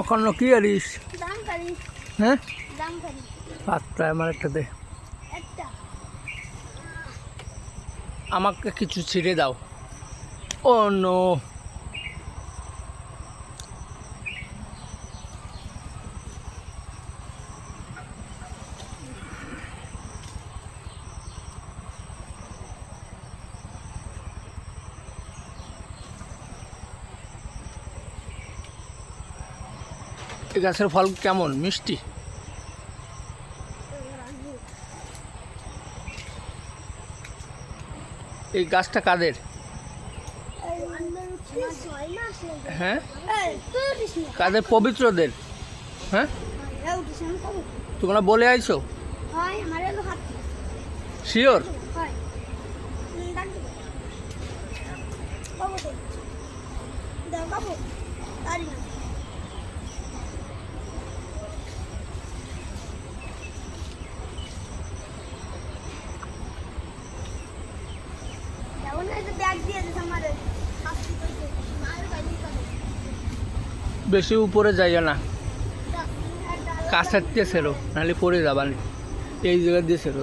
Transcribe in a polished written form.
ওখানে কি আরিস? হ্যাঁ পাত্তা আমার একটা দে, আমাকে কিছু ছিঁড়ে দাও। ও নো, এই গাছের ফল কেমন? মিষ্টি? এই গাছটা কাদের? হ্যাঁ কাদের? পবিত্রদের। হ্যাঁ তোমরা বলে আইছো? শিওর? বেশি উপরে যাইও না, কাছের দিয়ে সেরো, নাহলে পড়ে যাবানি। এই জায়গা দিয়ে সেরো।